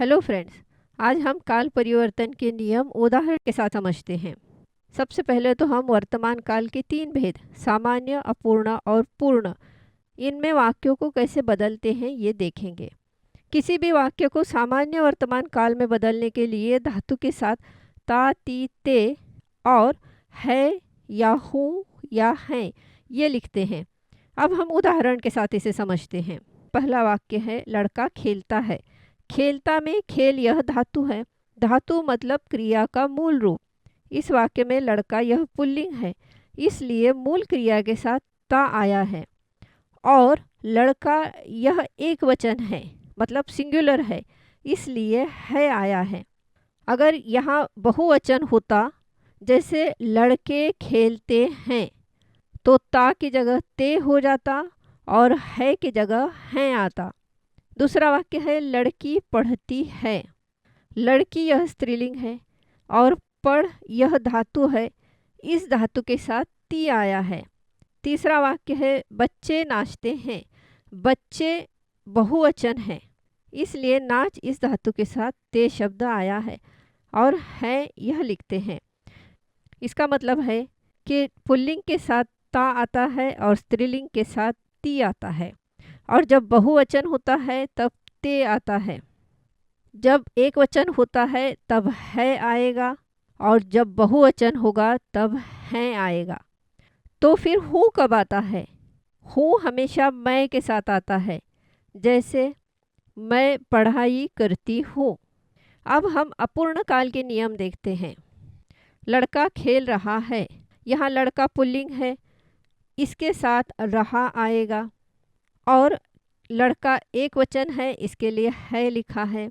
Hello friends. आज हम काल परिवर्तन के नियम उदाहरण के साथ समझते हैं। सबसे पहले तो हम वर्तमान काल के तीन भेद सामान्य, अपूर्ण और पूर्ण, इनमें वाक्यों को कैसे बदलते हैं ये देखेंगे। किसी भी वाक्य को सामान्य वर्तमान काल में बदलने के लिए धातु के साथ ता, ती, ते और है या हूँ या हैं ये लिखते हैं। अब हम उदाहरण के साथ इसे समझते हैं। पहला वाक्य है, लड़का खेलता है। खेलता में खेल यह धातु है। धातु मतलब क्रिया का मूल रूप। इस वाक्य में लड़का यह पुल्लिंग है, इसलिए मूल क्रिया के साथ ता आया है। और लड़का यह एक वचन है, मतलब सिंगुलर है, इसलिए है आया है। अगर यहाँ बहुवचन होता, जैसे लड़के खेलते हैं, तो ता की जगह ते हो जाता और है की जगह हैं आता। दूसरा वाक्य है, लड़की पढ़ती है। लड़की यह स्त्रीलिंग है और पढ़ यह धातु है, इस धातु के साथ ती आया है। तीसरा वाक्य है, बच्चे नाचते हैं। बच्चे बहुवचन है, इसलिए नाच इस धातु के साथ ते शब्द आया है और है यह लिखते हैं। इसका मतलब है कि पुल्लिंग के साथ ता आता है और स्त्रीलिंग के साथ ती आता है। और जब बहुवचन होता है तब ते आता है। जब एक वचन होता है तब है आएगा और जब बहुवचन होगा तब हैं आएगा। तो फिर हूँ कब आता है? हूँ हमेशा मैं के साथ आता है, जैसे मैं पढ़ाई करती हूँ। अब हम अपूर्ण काल के नियम देखते हैं। लड़का खेल रहा है। यहाँ लड़का पुल्लिंग है, इसके साथ रहा आएगा। और लड़का एक वचन है, इसके लिए है लिखा है।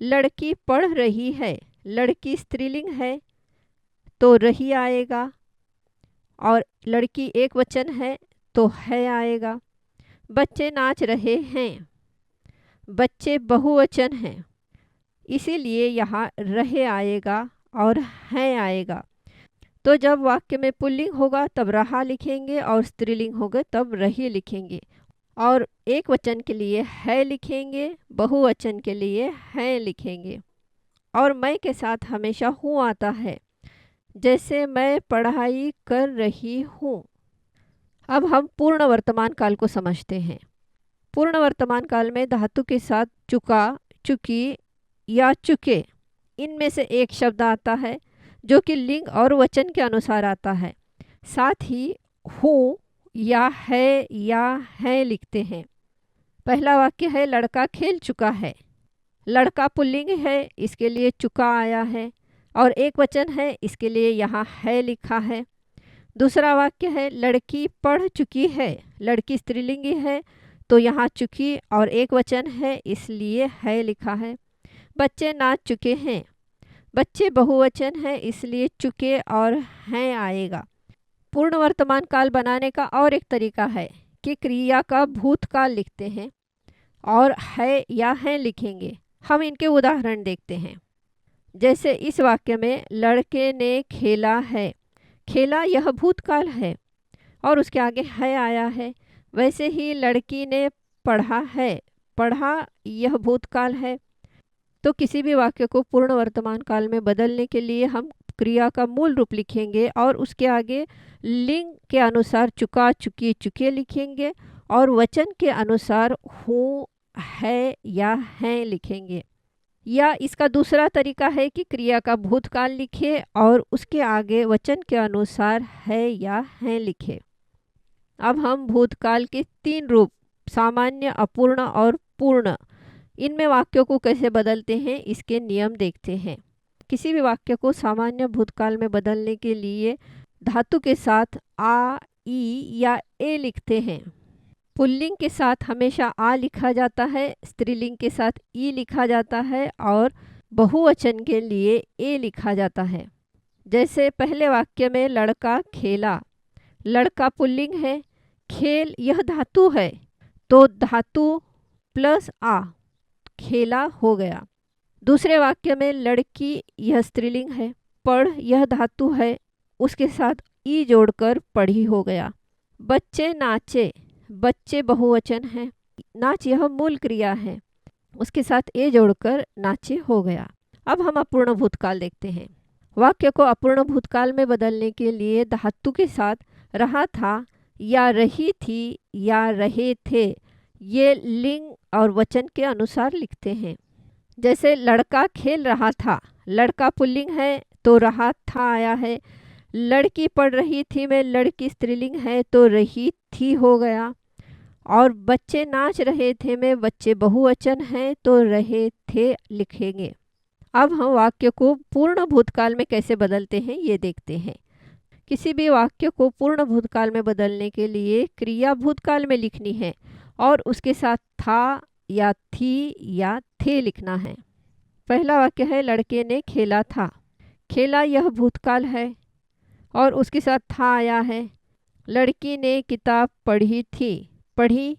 लड़की पढ़ रही है। लड़की स्त्रीलिंग है तो रही आएगा और लड़की एक वचन है तो है आएगा। बच्चे नाच रहे हैं। बच्चे बहुवचन हैं, इसीलिए यहाँ रहे आएगा और है आएगा। तो जब वाक्य में पुल्लिंग होगा तब रहा लिखेंगे और स्त्रीलिंग होगा तब रही लिखेंगे। और एक वचन के लिए है लिखेंगे, बहुवचन के लिए हैं लिखेंगे। और मैं के साथ हमेशा हूँ आता है, जैसे मैं पढ़ाई कर रही हूँ। अब हम पूर्ण वर्तमान काल को समझते हैं। पूर्ण वर्तमान काल में धातु के साथ चुका, चुकी या चुके, इनमें से एक शब्द आता है जो कि लिंग और वचन के अनुसार आता है। साथ ही हूँ या है लिखते हैं। पहला वाक्य है, लड़का खेल चुका है। लड़का पुल्लिंग है, इसके लिए चुका आया है और एक वचन है, इसके लिए यहाँ है लिखा है। दूसरा वाक्य है, लड़की पढ़ चुकी है। लड़की स्त्रीलिंगी है तो यहाँ चुकी और एक वचन है, इसलिए है लिखा है। बच्चे नाच चुके हैं। बच्चे बहुवचन है, इसलिए चुके और हैं आएगा। पूर्ण वर्तमान काल बनाने का और एक तरीका है कि क्रिया का भूतकाल लिखते हैं और है या हैं लिखेंगे। हम इनके उदाहरण देखते हैं। जैसे इस वाक्य में लड़के ने खेला है। खेला यह भूतकाल है और उसके आगे है आया है। वैसे ही लड़की ने पढ़ा है। पढ़ा यह भूतकाल है। तो किसी भी वाक्य को पूर्ण वर्तमान काल में बदलने के लिए हम क्रिया का मूल रूप लिखेंगे और उसके आगे लिंग के अनुसार चुका, चुकी, चुके लिखेंगे और वचन के अनुसार हूँ, है या हैं लिखेंगे। या इसका दूसरा तरीका है कि क्रिया का भूतकाल लिखे और उसके आगे वचन के अनुसार है या हैं लिखे। अब हम भूतकाल के तीन रूप सामान्य, अपूर्ण और पूर्ण, इनमें वाक्यों को कैसे बदलते हैं इसके नियम देखते हैं। किसी भी वाक्य को सामान्य भूतकाल में बदलने के लिए धातु के साथ आ, ई या ए लिखते हैं। पुल्लिंग के साथ हमेशा आ लिखा जाता है, स्त्रीलिंग के साथ ई लिखा जाता है और बहुवचन के लिए ए लिखा जाता है। जैसे पहले वाक्य में लड़का खेला। लड़का पुल्लिंग है, खेल यह धातु है तो धातु प्लस आ, खेला हो गया। दूसरे वाक्य में लड़की यह स्त्रीलिंग है, पढ़ यह धातु है, उसके साथ ई जोड़कर पढ़ी हो गया। बच्चे नाचे। बच्चे बहुवचन है, नाच यह मूल क्रिया है, उसके साथ ए जोड़कर नाचे हो गया। अब हम अपूर्ण भूतकाल देखते हैं। वाक्य को अपूर्ण भूतकाल में बदलने के लिए धातु के साथ रहा था या रही थी या रहे थे ये लिंग और वचन के अनुसार लिखते हैं। जैसे लड़का खेल रहा था, लड़का पुल्लिंग है तो रहा था आया है। लड़की पढ़ रही थी में लड़की स्त्रीलिंग है तो रही थी हो गया। और बच्चे नाच रहे थे में बच्चे बहुवचन हैं तो रहे थे लिखेंगे। अब हम वाक्य को पूर्ण भूतकाल में कैसे बदलते हैं ये देखते हैं। किसी भी वाक्य को पूर्ण भूतकाल में बदलने के लिए क्रिया भूतकाल में लिखनी है और उसके साथ था या थी या थे लिखना है। पहला वाक्य है लड़के ने खेला था। खेला यह भूतकाल है और उसके साथ था आया है। लड़की ने किताब पढ़ी थी, पढ़ी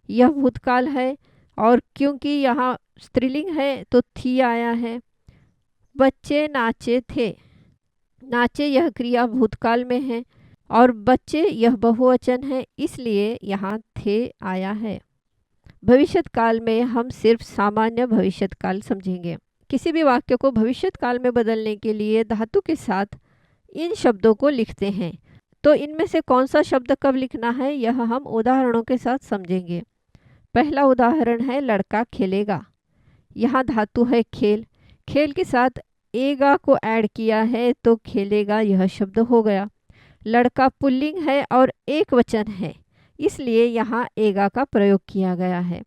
यह भूतकाल है और क्योंकि यहाँ स्त्रीलिंग है तो थी आया है। बच्चे नाचे थे, नाचे यह क्रिया भूतकाल में है और बच्चे यह बहुवचन है इसलिए यहाँ थे आया है। भविष्यत काल में हम सिर्फ सामान्य भविष्यत काल समझेंगे। किसी भी वाक्य को भविष्यत काल में बदलने के लिए धातु के साथ इन शब्दों को लिखते हैं। तो इनमें से कौन सा शब्द कब लिखना है यह हम उदाहरणों के साथ समझेंगे। पहला उदाहरण है लड़का खेलेगा। यहाँ धातु है खेल, खेल के साथ एगा को ऐड किया है तो खेलेगा यह शब्द हो गया। लड़का पुल्लिंग है और एक वचन है इसलिए यहाँ एगा का प्रयोग किया गया है।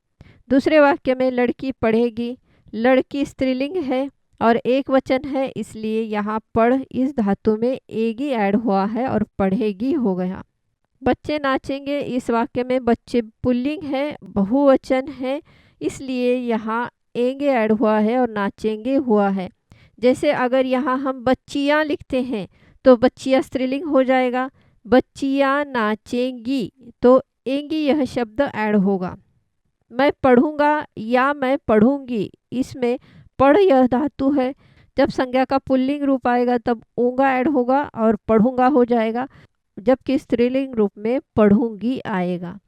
दूसरे वाक्य में लड़की पढ़ेगी, लड़की स्त्रीलिंग है और एक वचन है इसलिए यहाँ पढ़ इस धातु में एगी ऐड हुआ है और पढ़ेगी हो गया। बच्चे नाचेंगे, इस वाक्य में बच्चे पुल्लिंग है, बहुवचन है इसलिए यहाँ एंगे ऐड हुआ है और नाचेंगे हुआ है। जैसे अगर यहाँ हम बच्चियाँ लिखते हैं तो बच्चियाँ स्त्रीलिंग हो जाएगा, बच्चियाँ नाचेंगी तो एंगी यह शब्द ऐड होगा। मैं पढ़ूंगा या मैं पढ़ूंगी, इसमें पढ़ यह धातु है, जब संज्ञा का पुल्लिंग रूप आएगा तब ऊंगा ऐड होगा और पढ़ूंगा हो जाएगा, जबकि स्त्रीलिंग रूप में पढ़ूंगी आएगा।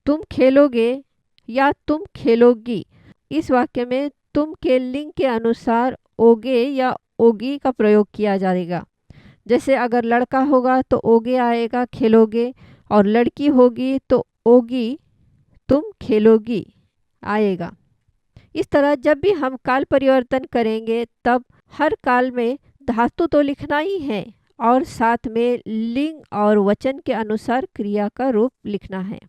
तुम खेलोगे या तुम खेलोगी, इस वाक्य में तुम के लिंग के अनुसार ओगे या ओगी का प्रयोग किया जाएगा। जैसे अगर लड़का होगा तो ओगे आएगा खेलोगे और लड़की होगी तो ओगी तुम खेलोगी आएगा। इस तरह जब भी हम काल परिवर्तन करेंगे तब हर काल में धातु तो लिखना ही है और साथ में लिंग और वचन के अनुसार क्रिया का रूप लिखना है।